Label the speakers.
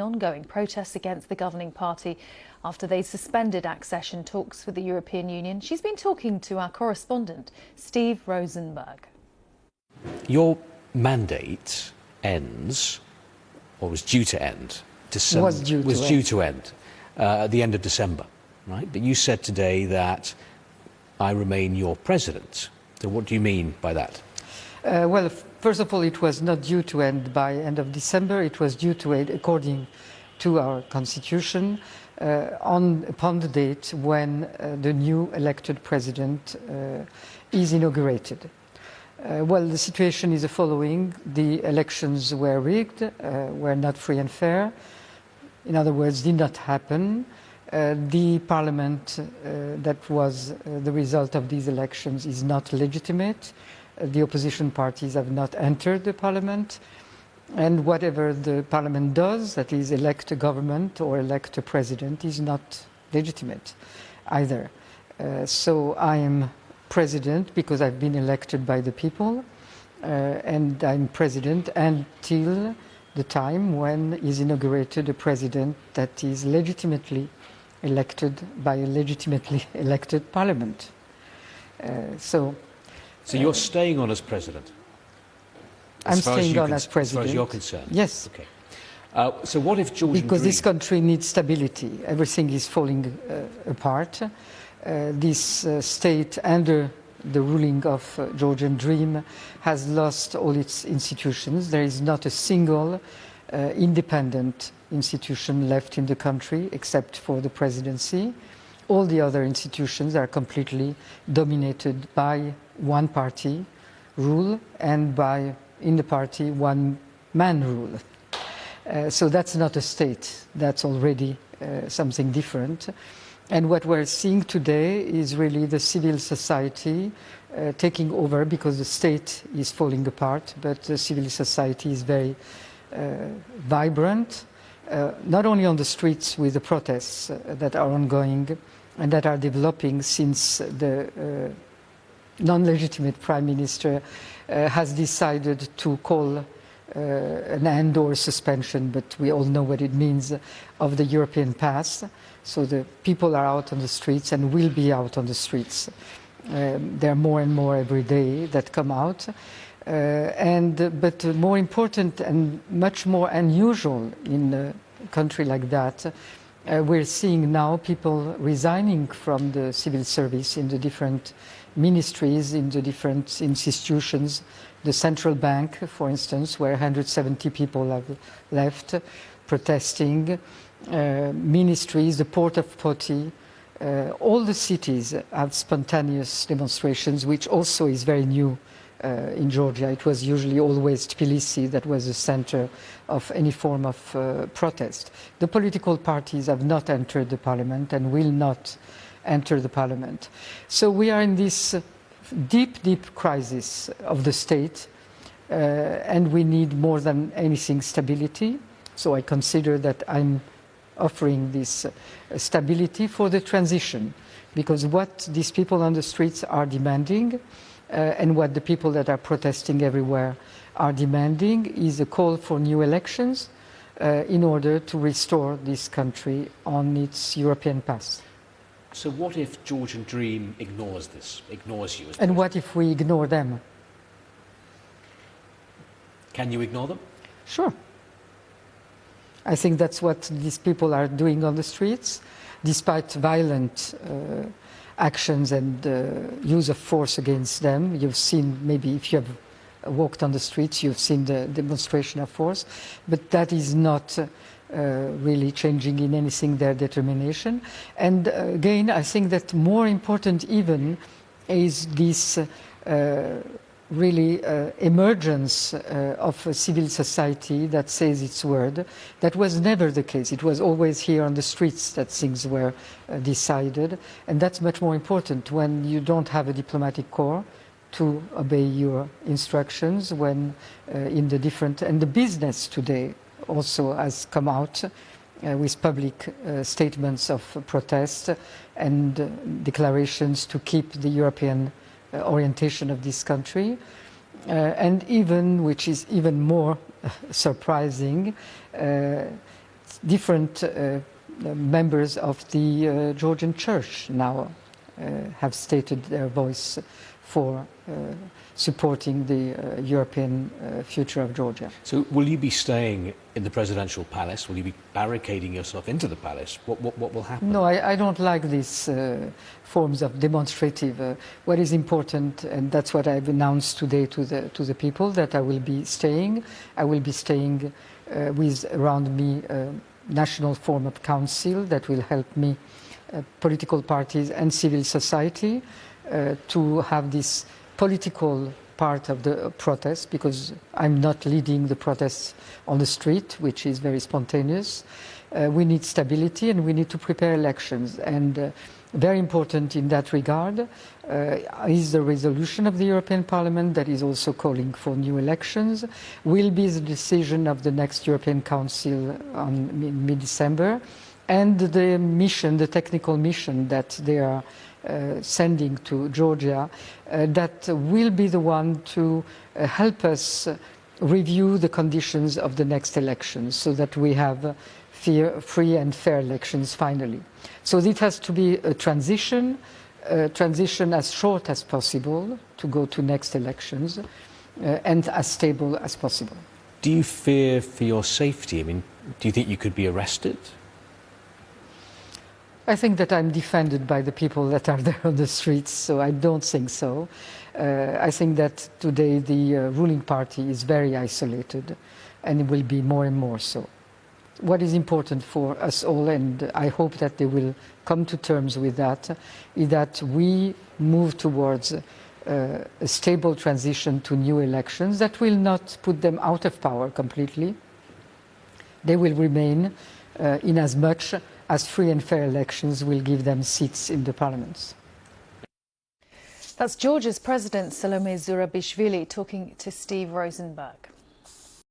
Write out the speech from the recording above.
Speaker 1: Ongoing protests against the governing party after they suspended accession talks with the European Union. She's been talking to our correspondent, Steve Rosenberg.
Speaker 2: Your mandate ends, or was due to end,
Speaker 3: was due to end
Speaker 2: at the end of December, right? But you said today that I remain your president. So what do you mean by that?
Speaker 3: Well, first of all, it was not due to end by end of December. It was due to end, according to our constitution, upon the date when the new elected president is inaugurated. Well, the situation is the following. The elections were rigged, were not free and fair. In other words, did not happen. The parliament that was the result of these elections is not legitimate. The opposition parties have not entered the parliament, and whatever the parliament does, that is elect a government or elect a president, is not legitimate either. So I am president because I've been elected by the people, and I'm president until the time when is inaugurated a president that is legitimately elected by a legitimately elected parliament. So
Speaker 2: you're staying on as president?
Speaker 3: I'm staying on as president.
Speaker 2: As far as you're concerned?
Speaker 3: Yes.
Speaker 2: Okay. So what if Georgian
Speaker 3: Because
Speaker 2: Dream...
Speaker 3: this country needs stability. Everything is falling apart. This state, under the ruling of Georgian Dream, has lost all its institutions. There is not a single independent institution left in the country except for the presidency. All the other institutions are completely dominated by one party rule and by, in the party, one man rule. So that's not a state, that's already something different. And what we're seeing today is really the civil society taking over, because the state is falling apart, but the civil society is very vibrant, not only on the streets with the protests that are ongoing and that are developing since the non-legitimate Prime Minister has decided to call an end or suspension, but we all know what it means, of the European pass. So the people are out on the streets and will be out on the streets. There are more and more every day that come out. But more important and much more unusual in a country like that, we're seeing now people resigning from the civil service in the different ministries, in the different institutions. The central bank, for instance, where 170 people have left protesting. Ministries, the port of Poti, all the cities have spontaneous demonstrations, which also is very new in Georgia. It was usually always Tbilisi that was the center of any form of protest. The political parties have not entered the parliament and will not enter the parliament. So we are in this deep, deep crisis of the state, and we need more than anything stability. So I consider that I'm offering this stability for the transition, because what these people on the streets are demanding and what the people that are protesting everywhere are demanding is a call for new elections in order to restore this country on its European path.
Speaker 2: So what if Georgian Dream ignores this, ignores you as president?
Speaker 3: And what if we ignore them?
Speaker 2: Can you ignore them?
Speaker 3: Sure. I think that's what these people are doing on the streets, despite violent actions and use of force against them. You've seen, maybe if you have walked on the streets, you've seen the demonstration of force, but that is not really changing in anything their determination. And again, I think that more important even is this really emergence of a civil society that says its word. That was never the case. It was always here on the streets that things were decided, and that's much more important when you don't have a diplomatic corps to obey your instructions, when in the different... And the business today also has come out with public statements of protest and declarations to keep the European orientation of this country, and even, which is even more surprising, different members of the Georgian church now have stated their voice for supporting the European future of Georgia.
Speaker 2: So will you be staying in the presidential palace? Will you be barricading yourself into the palace? What will happen?
Speaker 3: No, I don't like these forms of demonstrative. What is important, and that's what I've announced today to the people, that I will be staying. I will be staying with around me a national form of council that will help me, political parties and civil society, to have this political part of the protest, because I'm not leading the protests on the street, which is very spontaneous. We need stability and we need to prepare elections. And very important in that regard is the resolution of the European Parliament that is also calling for new elections, will be the decision of the next European Council on mid-December, and the mission, the technical mission that they are sending to Georgia, that will be the one to help us review the conditions of the next elections so that we have free and fair elections finally. So it has to be a transition as short as possible to go to next elections, and as stable as possible.
Speaker 2: Do you fear for your safety? I mean, do you think you could be arrested?
Speaker 3: I think that I'm defended by the people that are there on the streets, so I don't think so. I think that today the ruling party is very isolated, and it will be more and more so. What is important for us all, and I hope that they will come to terms with that, is that we move towards a stable transition to new elections that will not put them out of power completely. They will remain in as much as free and fair elections will give them seats in the parliaments.
Speaker 1: That's Georgia's President Salome Zurabishvili talking to Steve Rosenberg.